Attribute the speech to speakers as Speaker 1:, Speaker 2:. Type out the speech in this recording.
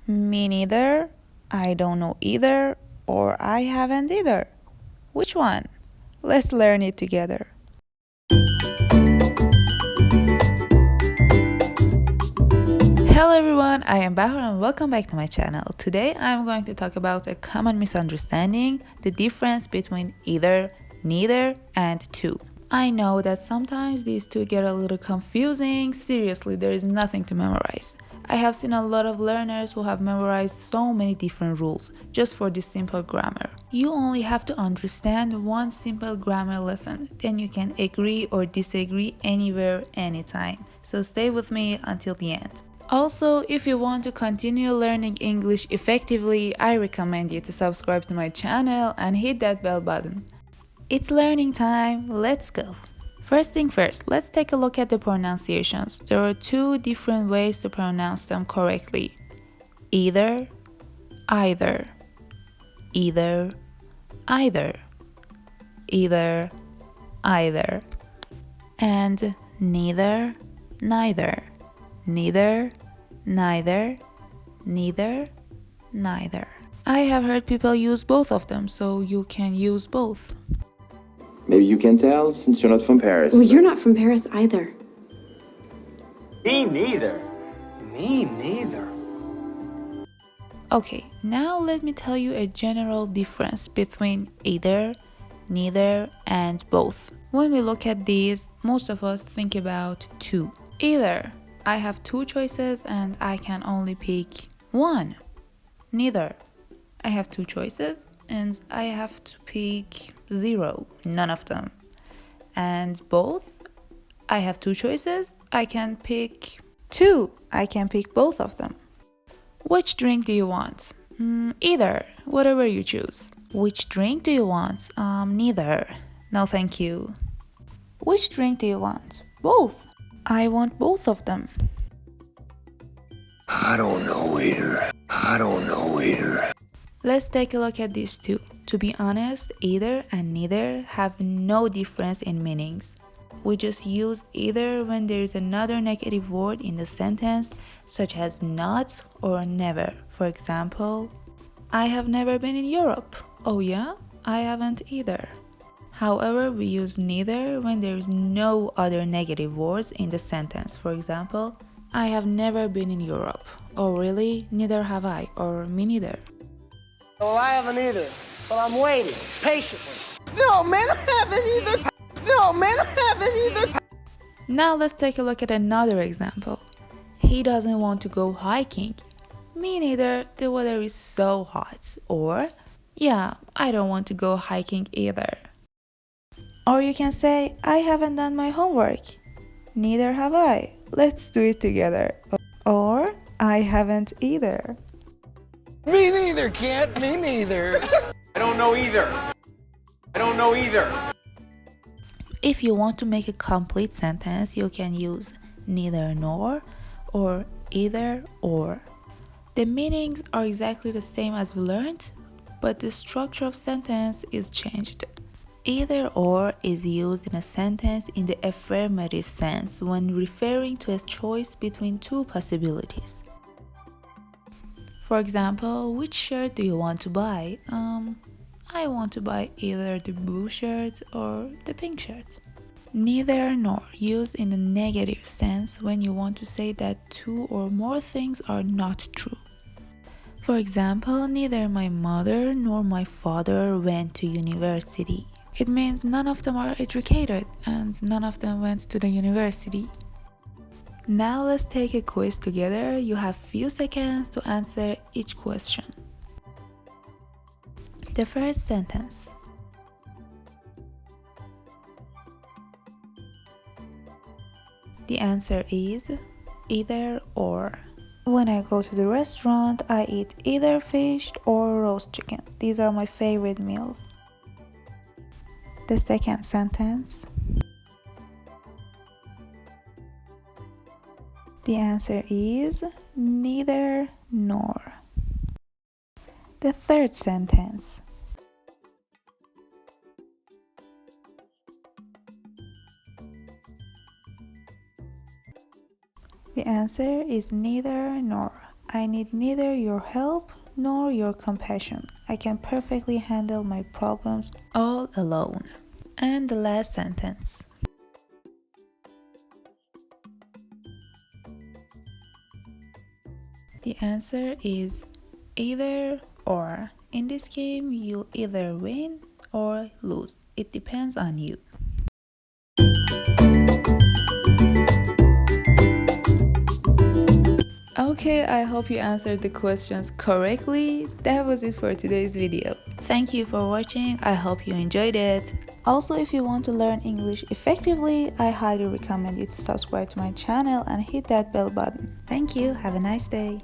Speaker 1: Me neither, I don't know either, or I haven't either. Which one? Let's learn it together. Hello everyone, I am Bahur and welcome back to my channel. Today I am going to talk about a common misunderstanding, the difference between either, neither, and to. I know that sometimes these two get a little confusing. Seriously, there is nothing to memorize. I have seen a lot of learners who have memorized so many different rules just for this simple grammar. You only have to understand one simple grammar lesson, then you can agree or disagree anywhere, anytime. So stay with me until the end. Also, if you want to continue learning English effectively, I recommend you to subscribe to my channel and hit that bell button. It's learning time, let's go! First thing first, let's take a look at the pronunciations. There are two different ways to pronounce them correctly. Either, either, either, either, either, either, and neither, neither, neither, neither, neither, neither. I have heard people use both of them, so you can use both.
Speaker 2: Maybe you can tell since you're not from Paris.
Speaker 3: Well, you're not from Paris either.
Speaker 4: Me neither. Me neither.
Speaker 1: Okay, now let me tell you a general difference between either, neither, and both. When we look at these, most of us think about two. Either, I have two choices and I can only pick one. Neither, I have two choices and I have to pick zero, none of them. And both, I have two choices, I can pick two, I can pick both of them. Which drink do you want? Either, whatever you choose. Which drink do you want? Neither. No thank you. Which drink do you want? Both. I want both of them.
Speaker 2: I don't know either. I don't know either.
Speaker 1: Let's take a look at these two. To be honest, either and neither have no difference in meanings. We just use either when there is another negative word in the sentence, such as not or never. For example, I have never been in Europe. Oh yeah? I haven't either. However, we use neither when there is no other negative words in the sentence. For example, I have never been in Europe. Oh really? Neither have I. Or me neither.
Speaker 4: Well, I haven't either, but I'm waiting patiently.
Speaker 5: No, man, I haven't either. No, man, I haven't either.
Speaker 1: Now let's take a look at another example. He doesn't want to go hiking. Me neither, the weather is so hot. Or, yeah, I don't want to go hiking either. Or you can say, I haven't done my homework. Neither have I. Let's do it together. Or, I haven't either.
Speaker 5: Me neither, Kent. Me neither.
Speaker 4: I don't know either. I don't know either.
Speaker 1: If you want to make a complete sentence, you can use neither nor or either or. The meanings are exactly the same as we learned, but the structure of sentence is changed. Either or is used in a sentence in the affirmative sense when referring to a choice between two possibilities. For example, which shirt do you want to buy? I want to buy either the blue shirt or the pink shirt. Neither nor used in the negative sense when you want to say that two or more things are not true. For example, neither my mother nor my father went to university. It means none of them are educated and none of them went to the university. Now let's take a quiz together. You have few seconds to answer each question. The first sentence. The answer is either or. When I go to the restaurant, I eat either fish or roast chicken. These are my favorite meals. The second sentence. The answer is neither nor. The third sentence. The answer is neither nor. I need neither your help nor your compassion. I can perfectly handle my problems all alone. And the last sentence. The answer is either or. In this game, you either win or lose. It depends on you. Okay, I hope you answered the questions correctly. That was it for today's video. Thank you for watching. I hope you enjoyed it. Also, if you want to learn English effectively, I highly recommend you to subscribe to my channel and hit that bell button. Thank you. Have a nice day.